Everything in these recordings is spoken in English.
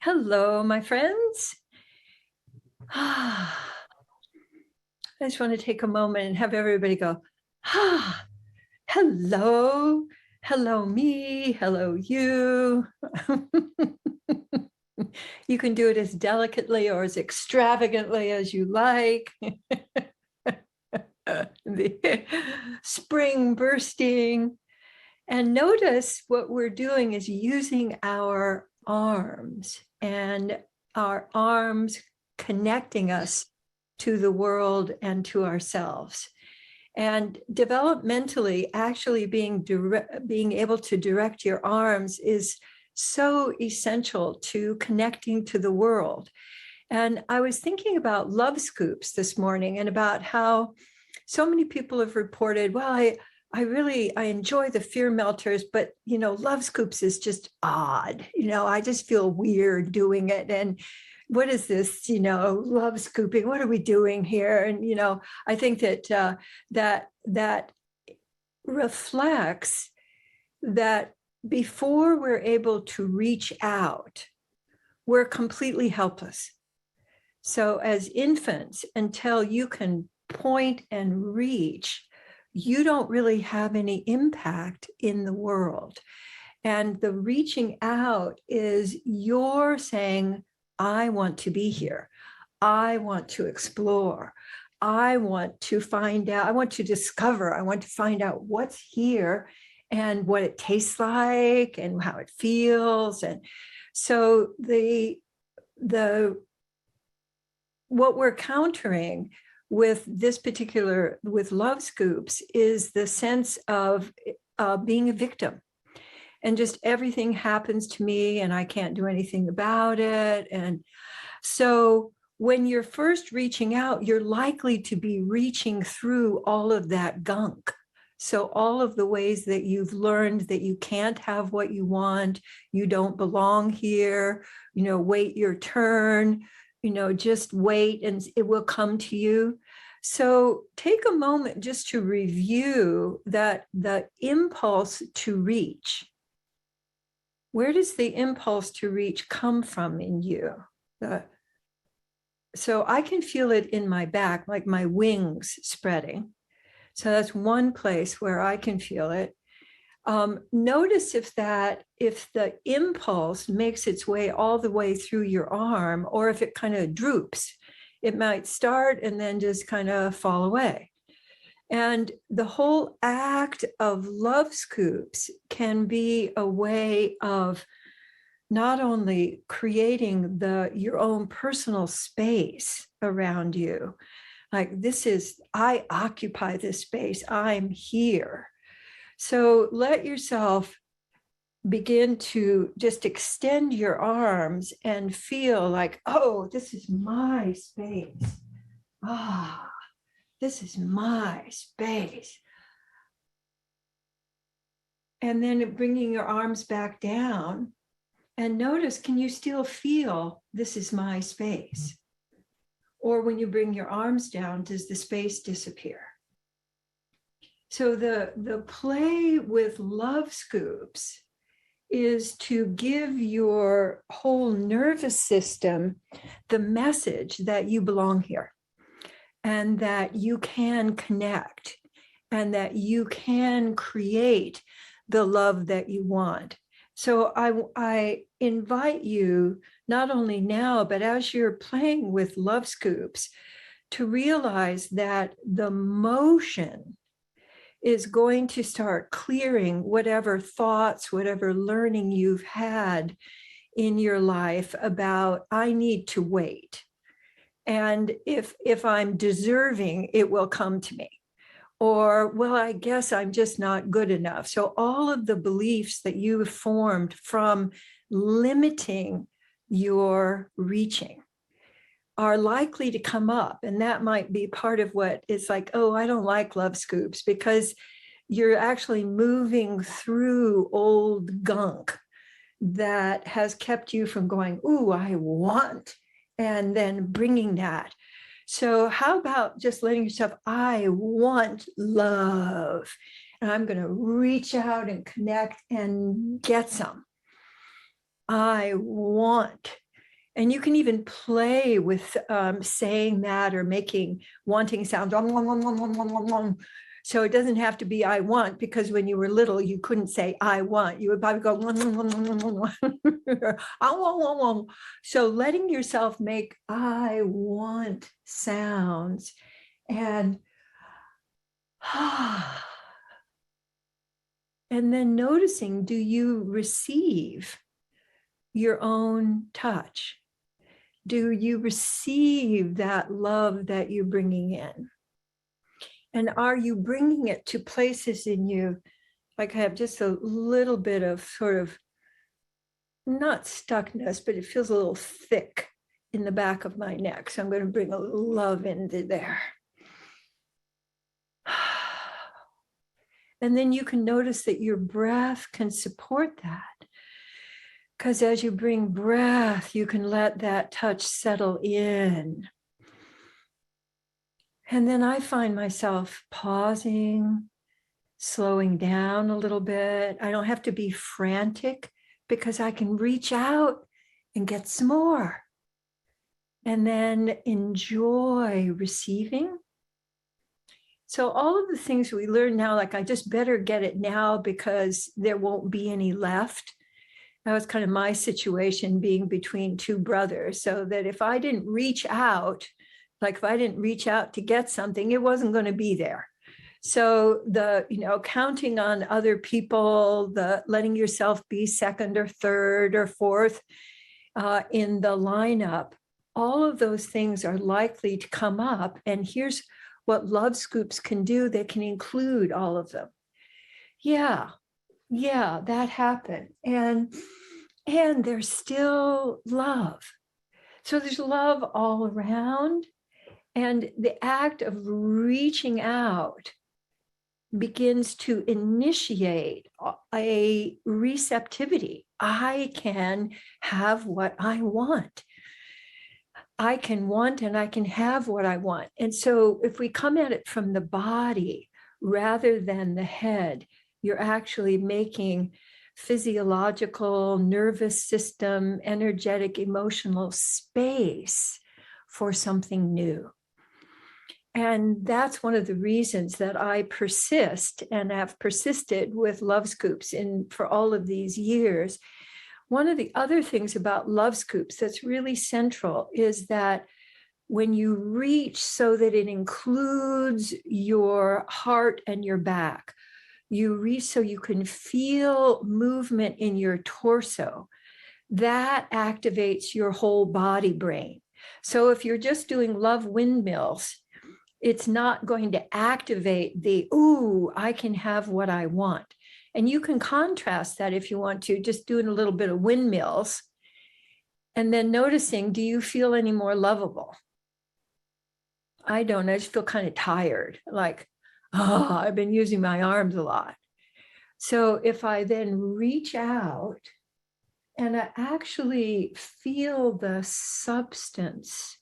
Hello, my friends. I just want to take a moment and have everybody go, hello, hello me, hello you. You can do it as delicately or as extravagantly as you like. The spring bursting. And notice what we're doing is using our arms and our arms connecting us to the world and to ourselves. And developmentally, actually being able to direct your arms is so essential to connecting to the world. And I was thinking about love scoops this morning and about how so many people have reported, well, I enjoy the fear melters, but love scoops is just odd. I just feel weird doing it. And what is this, love scooping? What are we doing here? And I think that that reflects that before we're able to reach out, we're completely helpless. So as infants, until you can point and reach, you don't really have any impact in the world. And the reaching out is you're saying, I want to be here. I want to explore. I want to find out. I want to discover. I want to find out what's here and what it tastes like and how it feels. And so what we're countering with love scoops is the sense of being a victim, and just everything happens to me and I can't do anything about it. And so when you're first reaching out, you're likely to be reaching through all of that gunk. So all of the ways that you've learned that you can't have what you want, you don't belong here, wait your turn, just wait and it will come to you. So take a moment just to review that the impulse to reach. Where does the impulse to reach come from in you? So I can feel it in my back, like my wings spreading. So that's one place where I can feel it. Notice if the impulse makes its way all the way through your arm, or if it kind of droops. It might start and then just kind of fall away. And the whole act of love scoops can be a way of not only creating your own personal space around you, like I occupy this space, I'm here. So let yourself begin to just extend your arms and feel like, oh, this is my space. This is my space. And then bringing your arms back down, and notice, can you still feel this is my space? Or when you bring your arms down, does the space disappear? So the play with love scoops is to give your whole nervous system the message that you belong here, and that you can connect, and that you can create the love that you want. So I invite you, not only now, but as you're playing with love scoops, to realize that the motion is going to start clearing whatever thoughts, whatever learning you've had in your life about, I need to wait. And if I'm deserving, it will come to me. Or, well, I guess I'm just not good enough. So all of the beliefs that you've formed from limiting your reaching are likely to come up. And that might be part of what it's like, oh, I don't like love scoops, because you're actually moving through old gunk that has kept you from going, ooh, I want, and then bringing that. So how about just letting yourself, I want love, and I'm going to reach out and connect and get some. I want. And you can even play with saying that or making wanting sounds. So it doesn't have to be I want, because when you were little, you couldn't say I want. You would probably go, so letting yourself make I want sounds and and then noticing, do you receive your own touch? Do you receive that love that you're bringing in? And are you bringing it to places in you? Like I have just a little bit of sort of not stuckness, but it feels a little thick in the back of my neck. So I'm going to bring a little love into there. And then you can notice that your breath can support that. Because as you bring breath, you can let that touch settle in. And then I find myself pausing, slowing down a little bit. I don't have to be frantic because I can reach out and get some more. And then enjoy receiving. So all of the things we learn now, like I just better get it now because there won't be any left. That was kind of my situation, being between two brothers. So that if I didn't reach out, like if I didn't reach out to get something, it wasn't going to be there. So the, counting on other people, the letting yourself be second or third or fourth in the lineup, all of those things are likely to come up. And here's what love scoops can do. They can include all of them. Yeah, that happened. And there's still love. So there's love all around. And the act of reaching out begins to initiate a receptivity. I can have what I want. I can want and I can have what I want. And so if we come at it from the body rather than the head, you're actually making physiological, nervous system, energetic, emotional space for something new. And that's one of the reasons that I persist and have persisted with Love Scoops for all of these years. One of the other things about Love Scoops that's really central is that when you reach so that it includes your heart and your back, you reach so you can feel movement in your torso, that activates your whole body brain. So if you're just doing love windmills, it's not going to activate the, ooh, I can have what I want. And you can contrast that if you want to, just doing a little bit of windmills and then noticing, do you feel any more lovable? I don't, I just feel kind of tired, like, oh, I've been using my arms a lot. So if I then reach out and I actually feel the substance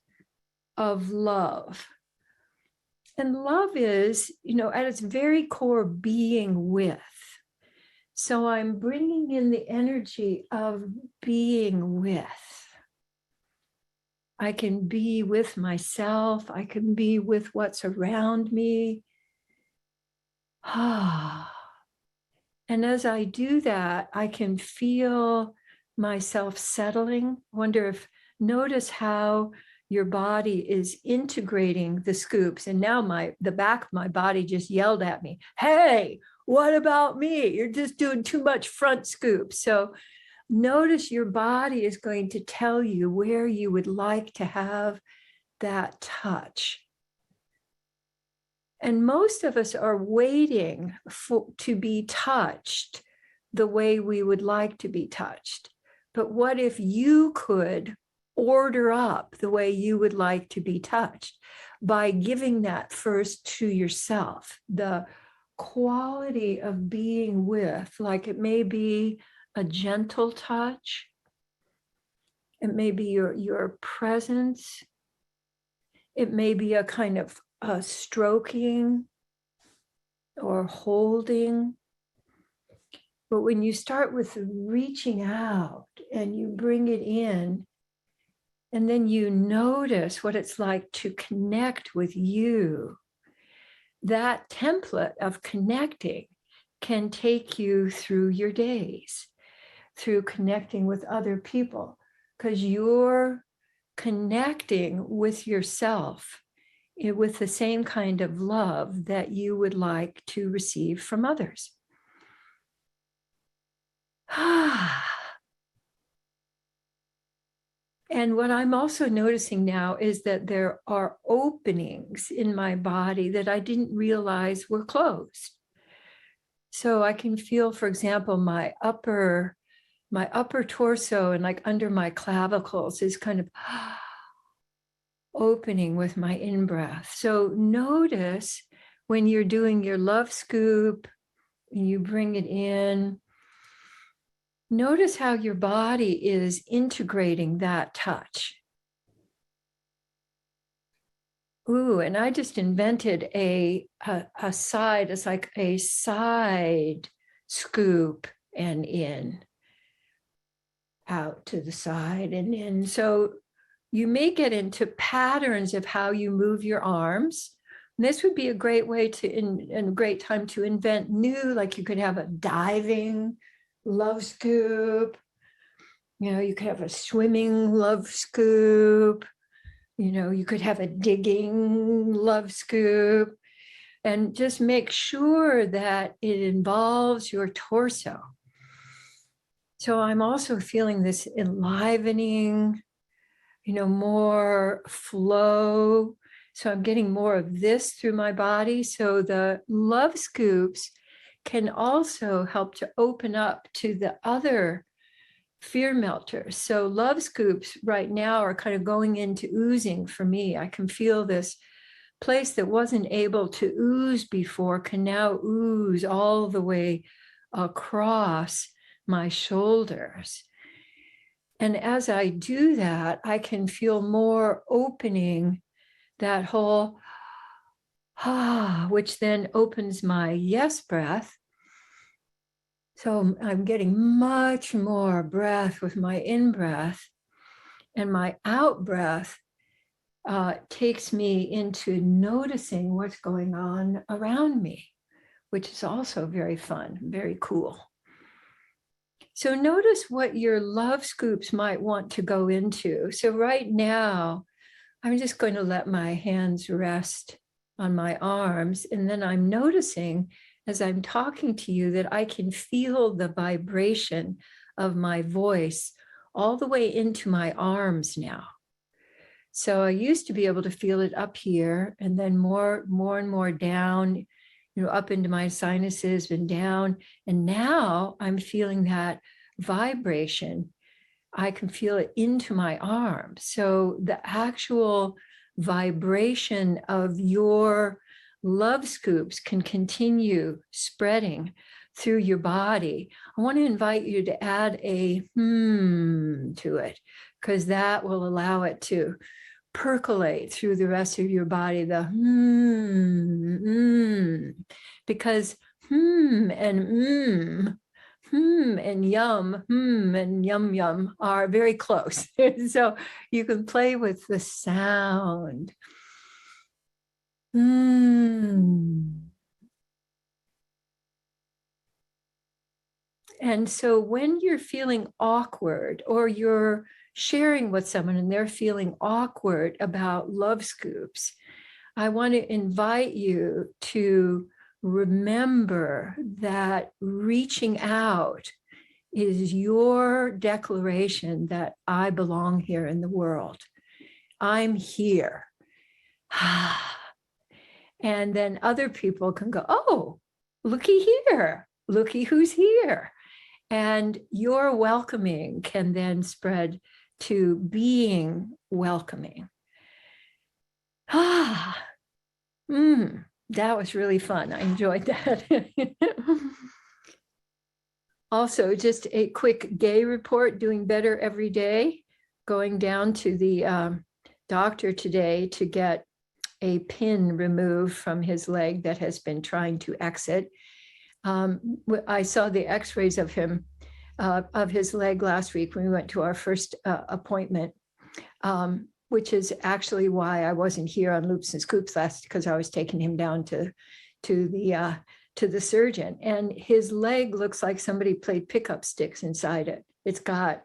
of love. And love is, at its very core, being with. So I'm bringing in the energy of being with. I can be with myself. I can be with what's around me. And as I do that, I can feel myself settling. Notice how your body is integrating the scoops. And now the back of my body just yelled at me, hey, what about me? You're just doing too much front scoop. So notice your body is going to tell you where you would like to have that touch. And most of us are waiting to be touched the way we would like to be touched. But what if you could order up the way you would like to be touched by giving that first to yourself? The quality of being with, like it may be a gentle touch, it may be your presence, it may be a kind of stroking or holding. But when you start with reaching out and you bring it in, And then you notice what it's like to connect with you. That template of connecting can take you through your days, through connecting with other people, because you're connecting with yourself with the same kind of love that you would like to receive from others. And what I'm also noticing now is that there are openings in my body that I didn't realize were closed. So I can feel, for example, my upper torso and like under my clavicles is kind of opening with my in-breath. So notice when you're doing your love scoop and you bring it in, notice how your body is integrating that touch. Ooh, and I just invented a side, it's like a side scoop and in, out to the side and in. So you may get into patterns of how you move your arms. And this would be a great way to, and a great time to invent new, like you could have a diving love scoop. You know, you could have a swimming love scoop. You know, you could have a digging love scoop, and just make sure that it involves your torso. So I'm also feeling this enlivening, you know, more flow. So I'm getting more of this through my body. So the love scoops can also help to open up to the other fear melters. So love scoops right now are kind of going into oozing for me. I can feel this place that wasn't able to ooze before can now ooze all the way across my shoulders. And as I do that, I can feel more opening, that whole which then opens my yes breath. So I'm getting much more breath with my in-breath, and my out-breath takes me into noticing what's going on around me, which is also very fun, very cool. So notice what your love scoops might want to go into. So right now, I'm just going to let my hands rest on my arms, and then I'm noticing as I'm talking to you that I can feel the vibration of my voice all the way into my arms now. So I used to be able to feel it up here, and then more and more down, you know, up into my sinuses and down. And now I'm feeling that vibration. I can feel it into my arms. So the actual vibration of your love scoops can continue spreading through your body. I want to invite you to add a to it, because that will allow it to percolate through the rest of your body. The because and and yum and yum yum are very close. So you can play with the sound. And so when you're feeling awkward, or you're sharing with someone and they're feeling awkward about love scoops, I want to invite you to remember that reaching out is your declaration that I belong here in the world. I'm here. And then other people can go, oh, looky here, looky who's here. And your welcoming can then spread to being welcoming. That was really fun. I enjoyed that. Also, just a quick gay report, doing better every day, going down to the doctor today to get a pin removed from his leg that has been trying to exit. I saw the x-rays of him, of his leg last week when we went to our first appointment. which is actually why I wasn't here on Loops and Scoops last, because I was taking him down to the surgeon, and his leg looks like somebody played pickup sticks inside it. It's got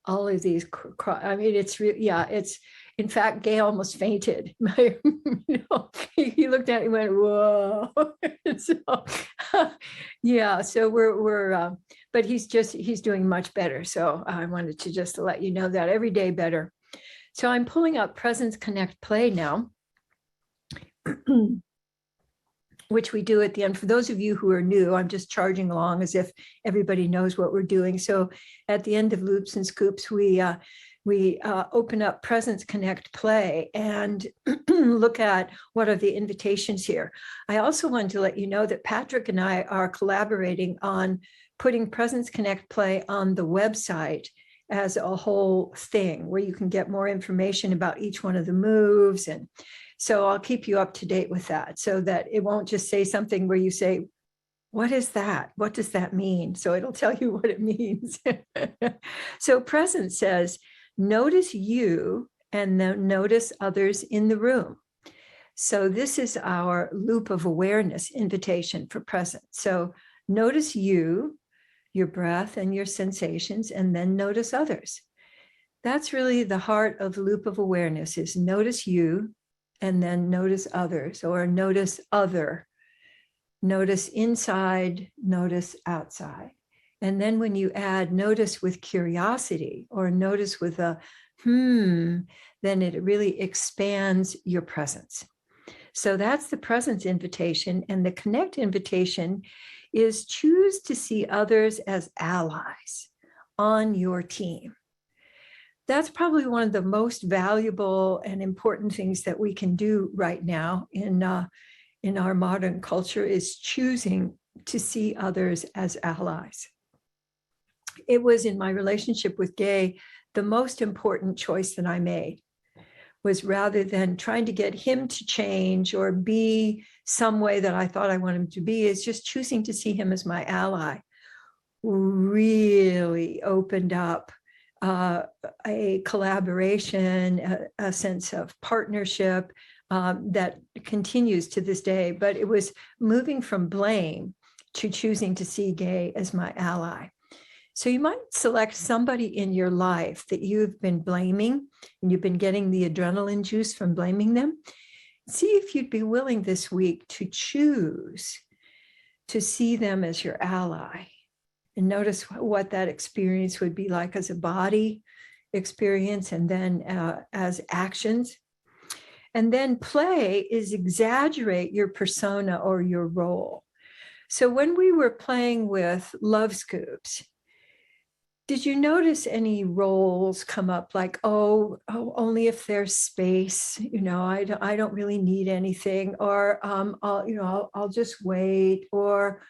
all of these, I mean, it's really, yeah, it's, in fact, Gay almost fainted. He looked at it and went, whoa. So, yeah, so we're but he's doing much better. So I wanted to just let you know that every day better. So I'm pulling up Presence Connect Play now, which we do at the end. For those of you who are new, I'm just charging along as if everybody knows what we're doing. So at the end of Loops and Scoops, we open up Presence Connect Play and look at what are the invitations here. I also wanted to let you know that Patrick and I are collaborating on putting Presence Connect Play on the website as a whole thing where you can get more information about each one of the moves. And so I'll keep you up to date with that so that it won't just say something where you say, what is that? What does that mean? So it'll tell you what it means. So Presence says, notice you and then notice others in the room. So this is our loop of awareness invitation for Presence. So notice you, your breath and your sensations, and then notice others. That's really the heart of loop of awareness, is notice you and then notice others, or notice other, notice inside, notice outside. And then when you add notice with curiosity or notice with a then it really expands your presence. So that's the Presence invitation. And the Connect invitation is choose to see others as allies on your team. That's probably one of the most valuable and important things that we can do right now in our modern culture, is choosing to see others as allies. It was in my relationship with Gay, the most important choice that I made was, rather than trying to get him to change or be some way that I thought I wanted him to be, is just choosing to see him as my ally. Really opened up a collaboration, a sense of partnership that continues to this day. But it was moving from blame to choosing to see Gay as my ally. So you might select somebody in your life that you've been blaming and you've been getting the adrenaline juice from blaming them. See if you'd be willing this week to choose to see them as your ally, and notice what that experience would be like as a body experience, and then as actions. And then play is exaggerate your persona or your role. So when we were playing with Love Scoops, did you notice any roles come up, like, oh, only if there's space, I don't really need anything, or I'll just wait, or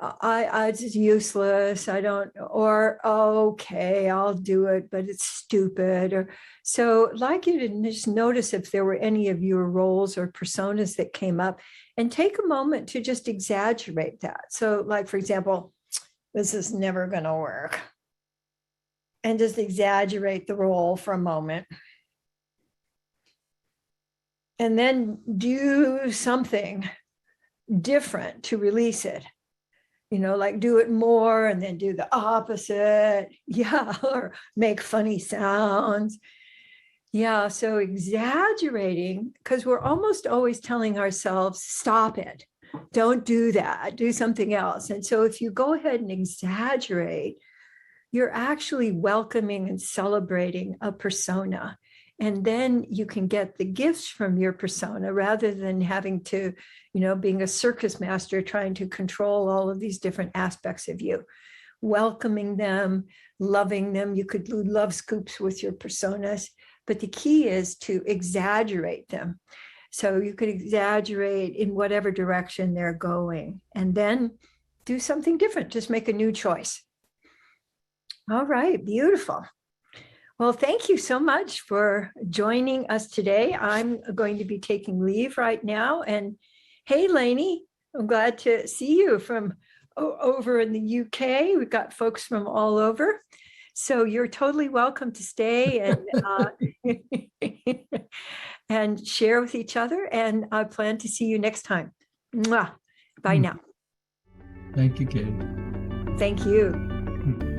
I just useless, I don't, or okay, I'll do it, but it's stupid. Or so, like, you didn't just notice if there were any of your roles or personas that came up, and take a moment to just exaggerate that. So, like, for example, this is never going to work. And just exaggerate the role for a moment. And then do something different to release it. Like do it more and then do the opposite. Yeah, or make funny sounds. Yeah, so exaggerating, because we're almost always telling ourselves, stop it. Don't do that. Do something else. And so if you go ahead and exaggerate, you're actually welcoming and celebrating a persona. And then you can get the gifts from your persona, rather than having to, being a circus master, trying to control all of these different aspects of you. Welcoming them, loving them. You could do Love Scoops with your personas, but the key is to exaggerate them. So you could exaggerate in whatever direction they're going, and then do something different. Just make a new choice. All right, beautiful. Well, thank you so much for joining us today. I'm going to be taking leave right now. And hey, Lainey, I'm glad to see you from over in the UK. We've got folks from all over. So you're totally welcome to stay and and share with each other. And I plan to see you next time. Mwah. Bye now. Thank you, Katie. Thank you.